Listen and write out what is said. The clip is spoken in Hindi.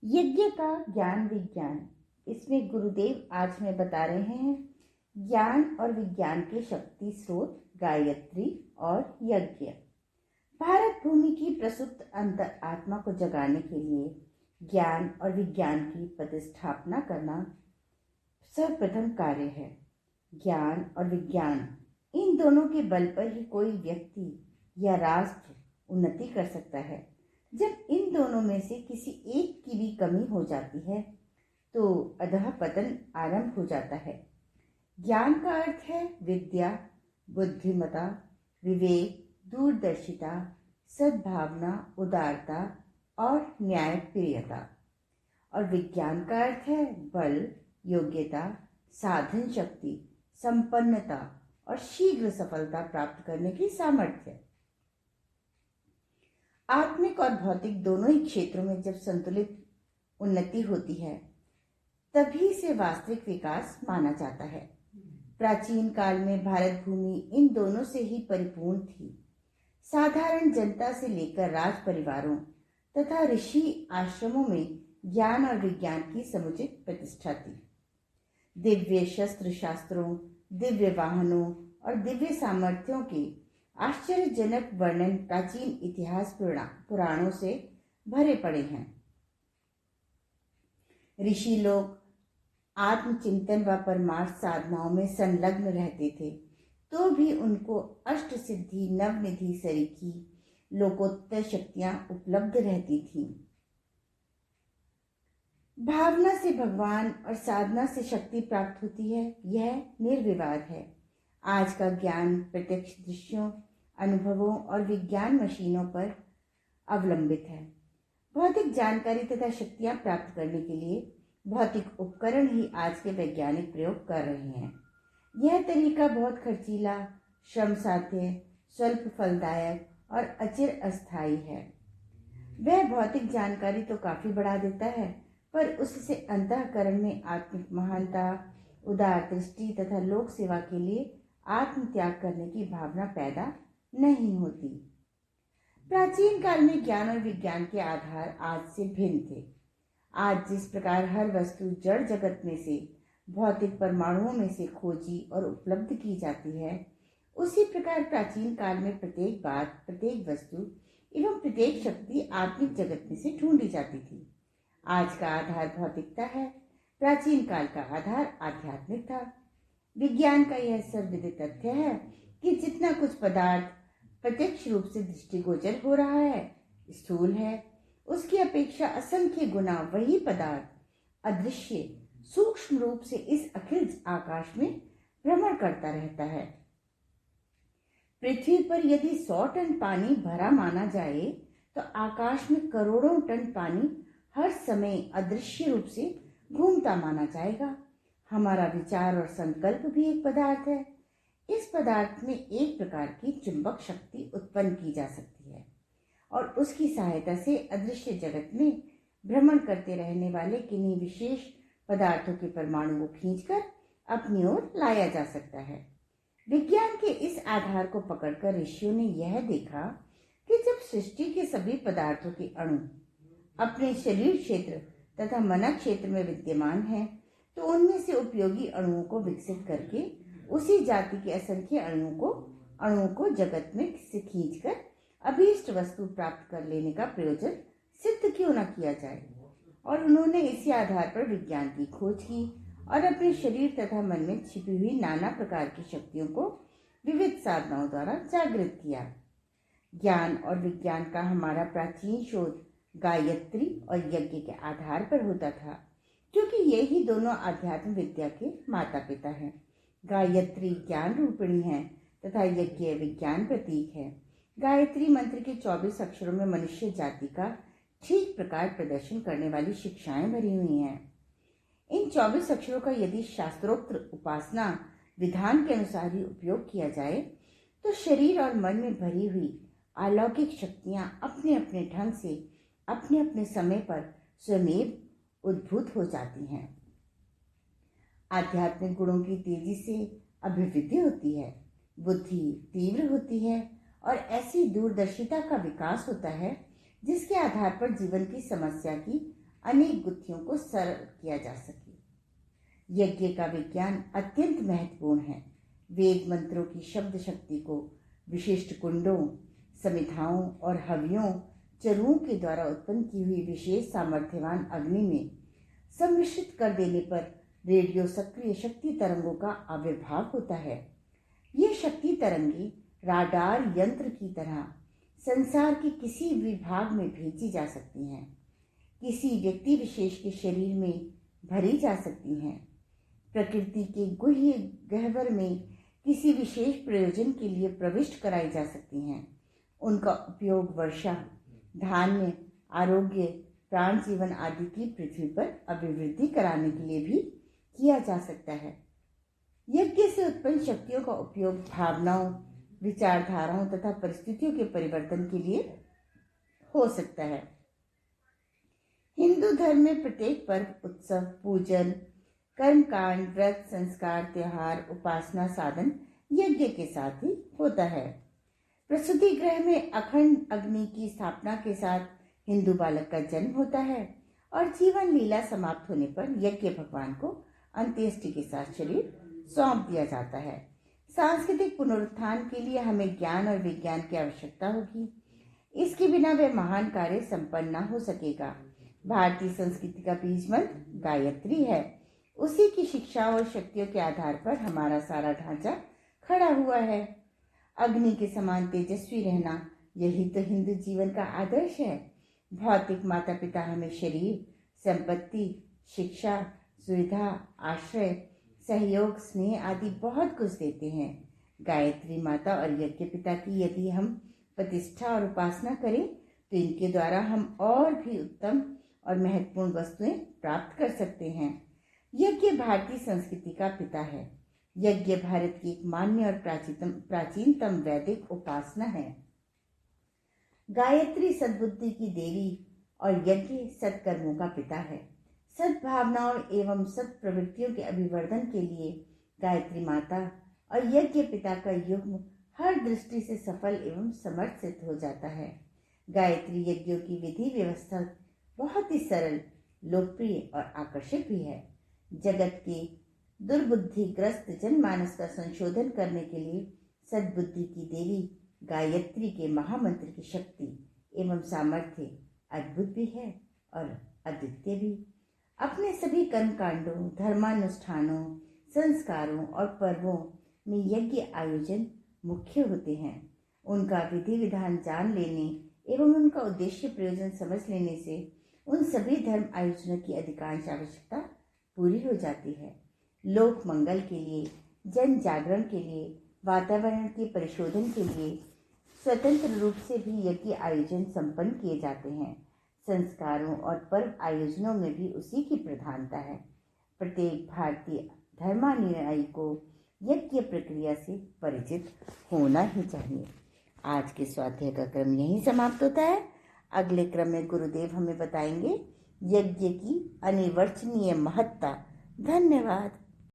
यज्ञ का ज्ञान विज्ञान। इसमें गुरुदेव आज हमें बता रहे हैं ज्ञान और विज्ञान के शक्ति स्रोत गायत्री और यज्ञ। भारत भूमि की प्रसुप्त अंतर आत्मा को जगाने के लिए ज्ञान और विज्ञान की प्रतिष्ठापना करना सर्वप्रथम कार्य है। ज्ञान और विज्ञान इन दोनों के बल पर ही कोई व्यक्ति या राष्ट्र उन्नति कर सकता है। जब इन दोनों में से किसी एक की भी कमी हो जाती है तो अधः पतन आरंभ हो जाता है। ज्ञान का अर्थ है विद्या, बुद्धिमता, विवेक, दूरदर्शिता, सद्भावना, उदारता और न्यायप्रियता। और विज्ञान का अर्थ है बल, योग्यता, साधन शक्ति, संपन्नता और शीघ्र सफलता प्राप्त करने की सामर्थ्य। आत्मिक और भौतिक दोनों ही क्षेत्रों में जब संतुलित उन्नति होती है तभी से वास्तविक विकास माना जाता है। प्राचीन काल में भारत भूमि इन दोनों से ही परिपूर्ण थी। साधारण जनता से लेकर राज परिवारों तथा ऋषि आश्रमों में ज्ञान और विज्ञान की समुचित प्रतिष्ठा थी। दिव्य शस्त्र शास्त्रों, दिव्य वाहनों और दिव्य सामर्थ्यों के आश्चर्यजनक वर्णन प्राचीन इतिहास पुराणों से भरे पड़े हैं। ऋषि लोग आत्मचिंतन व परमार्थ साधनाओं में संलग्न रहते थे तो भी उनको अष्ट सिद्धि, नवनिधि सरीखी लोकोत्तर शक्तियां उपलब्ध रहती थीं। भावना से भगवान और साधना से शक्ति प्राप्त होती है, यह निर्विवाद है। आज का ज्ञान प्रत्यक्ष दृश्यों, अनुभवों और विज्ञान मशीनों पर अवलंबित है। भौतिक जानकारी तथा शक्तियां प्राप्त करने के लिए भौतिक उपकरण ही आज के वैज्ञानिक प्रयोग कर रहे हैं। यह तरीका बहुत खर्चीला, श्रम साध्य, स्वल्प फलदायक और अचिर अस्थायी है। वह भौतिक जानकारी तो काफी बढ़ा देता है पर उससे अंतःकरण में आत्मिक महानता, उदार दृष्टि तथा लोक सेवा के लिए आत्म त्याग करने की भावना पैदा नहीं होती। प्राचीन काल में ज्ञान और विज्ञान के आधार आज से भिन्न थे। आज जिस प्रकार हर वस्तु जड़ जगत में से भौतिक परमाणुओं में से खोजी और उपलब्ध की जाती है, उसी प्रकार प्राचीन काल में प्रत्येक बात, प्रत्येक वस्तु एवं प्रत्येक शक्ति आत्मिक जगत में से ढूंढी जाती थी। आज का आधार भौतिकता है, प्राचीन काल का आधार आध्यात्मिक था। विज्ञान का यह सर्वविदित तथ्य है कि जितना कुछ पदार्थ प्रत्यक्ष रूप से दृष्टिगोचर हो रहा है, स्थूल है, उसकी अपेक्षा असंख्य गुना वही पदार्थ अदृश्य सूक्ष्म रूप से इस अखिल आकाश में भ्रमण करता रहता है। पृथ्वी पर यदि 100 टन पानी भरा माना जाए तो आकाश में करोड़ों टन पानी हर समय अदृश्य रूप से घूमता माना जाएगा। हमारा विचार और संकल्प भी एक पदार्थ है। इस पदार्थ में एक प्रकार की चुंबक शक्ति उत्पन्न की जा सकती है और उसकी सहायता से अदृश्य जगत में भ्रमण करते रहने वाले किन्हीं विशेष पदार्थों के परमाणु को खींचकर अपनी ओर लाया जा सकता है। विज्ञान के इस आधार को पकड़कर ऋषियों ने यह देखा कि जब सृष्टि के सभी पदार्थों के अणु अपने शरीर क्षेत्र तथा मन क्षेत्र में विद्यमान हैं, तो उनमें से उपयोगी अणुओं को विकसित करके उसी जाति के असंख्य अणुओं को जगत में से खींचकर अभीष्ट वस्तु प्राप्त कर लेने का प्रयोजन सिद्ध क्यों न किया जाए। और उन्होंने इसी आधार पर विज्ञान की खोज की और अपने शरीर तथा मन में छिपी हुई नाना प्रकार की शक्तियों को विविध साधनाओं द्वारा जागृत किया। ज्ञान और विज्ञान का हमारा प्राचीन शोध गायत्री और यज्ञ के आधार पर होता था, क्योंकि ये ही दोनों आध्यात्म विद्या के माता पिता हैं। गायत्री ज्ञान रूपिणी है तथा यज्ञ विज्ञान प्रतीक है। गायत्री मंत्र के 24 अक्षरों में मनुष्य जाति का ठीक प्रकार प्रदर्शन करने वाली शिक्षाएं भरी हुई हैं। इन 24 अक्षरों का यदि शास्त्रोक्त उपासना विधान के अनुसार ही उपयोग किया जाए तो शरीर और मन में भरी हुई अलौकिक शक्तियां अपने अपने ढंग से अपने अपने समय पर स्वयं उद्भूत हो जाती हैं। आध्यात्मिक गुणों की तेजी से अभिवृद्धि होती है, बुद्धि तीव्र होती है और ऐसी दूरदर्शिता का विकास होता है जिसके आधार पर जीवन की समस्या की अनेक गुत्थियों को सरल किया जा सके। यज्ञ का विज्ञान अत्यंत महत्वपूर्ण है। वेद मंत्रों की शब्द शक्ति को विशिष्ट कुंडों, समिधाओं और हवियों, चरुओं के द्वारा उत्पन्न की हुई विशेष सामर्थ्यवान अग्नि में सम्मिश्रित कर देने पर रेडियो सक्रिय शक्ति तरंगों का आविर्भाव होता है। ये शक्ति तरंगे राडार यंत्र की तरह संसार के किसी भी भाग में भेजी जा सकती हैं, किसी व्यक्ति विशेष के शरीर में भरी जा सकती हैं, प्रकृति के गुह्य गह्वर में किसी विशेष प्रयोजन के लिए प्रविष्ट कराई जा सकती हैं। उनका उपयोग वर्षा, धान्य, आरोग्य, प्राण जीवन आदि की पृथ्वी पर अभिवृद्धि कराने के लिए भी किया जा सकता है। यज्ञ से उत्पन्न शक्तियों का उपयोग भावनाओं, विचारधाराओं तथा परिस्थितियों के परिवर्तन के लिए हो सकता है। हिंदू धर्म में प्रत्येक पर्व, उत्सव, पूजन, कर्मकांड, व्रत, संस्कार, त्योहार, उपासना, साधन यज्ञ के साथ ही होता है। प्रसूति गृह में अखंड अग्नि की स्थापना के साथ हिंदू बालक का जन्म होता है और जीवन लीला समाप्त होने पर यज्ञ भगवान को अंत्येष्टि के साथ शरीर सौंप दिया जाता है। सांस्कृतिक पुनरुत्थान के लिए हमें ज्ञान और विज्ञान की आवश्यकता होगी। इसके बिना वह महान कार्य संपन्न न हो सकेगा। भारतीय संस्कृति का बीज मंत्र गायत्री है। उसी की शिक्षा और शक्तियों के आधार पर हमारा सारा ढांचा खड़ा हुआ है। अग्नि के समान तेजस्वी रहना, यही तो हिंदू जीवन का आदर्श है। भौतिक माता पिता हमें शरीर, संपत्ति, शिक्षा, सुविधा, आश्रय, सहयोग, स्नेह आदि बहुत कुछ देते हैं। गायत्री माता और यज्ञ पिता की यदि हम प्रतिष्ठा और उपासना करें तो इनके द्वारा हम और भी उत्तम और महत्वपूर्ण वस्तुएं प्राप्त कर सकते हैं। यज्ञ भारतीय संस्कृति का पिता है। यज्ञ भारत की एक मान्य और प्राचीनतम वैदिक उपासना है। गायत्री सद्बुद्धि की देवी और यज्ञ सत्कर्मों का पिता है। सद्भावनाओं एवं सत् प्रवृत्तियों के अभिवर्धन के लिए गायत्री माता और यज्ञ पिता का युग्म हर दृष्टि से सफल एवं समर्थ सिद्ध हो जाता है। गायत्री यज्ञों की विधि व्यवस्था बहुत ही सरल, लोकप्रिय और आकर्षक भी है। जगत के दुर्बुद्धिग्रस्त जनमानस का संशोधन करने के लिए सद्बुद्धि की देवी गायत्री के महामंत्र की शक्ति एवं सामर्थ्य अद्भुत भी है और अद्वितीय भी। अपने सभी कर्मकांडों, धर्मानुष्ठानों, संस्कारों और पर्वों में यज्ञ आयोजन मुख्य होते हैं। उनका विधि विधान जान लेने एवं उनका उद्देश्य प्रयोजन समझ लेने से उन सभी धर्म आयोजनों की अधिकांश आवश्यकता पूरी हो जाती है। लोक मंगल के लिए, जन जागरण के लिए, वातावरण के परिशोधन के लिए स्वतंत्र रूप से भी यज्ञ आयोजन संपन्न किए जाते हैं। संस्कारों और पर्व आयोजनों में भी उसी की प्रधानता है। प्रत्येक भारतीय धर्मानुयायी को यज्ञ प्रक्रिया से परिचित होना ही चाहिए। आज के स्वाध्याय का क्रम यहीं समाप्त होता है। अगले क्रम में गुरुदेव हमें बताएंगे यज्ञ की अनिर्वचनीय महत्ता। धन्यवाद।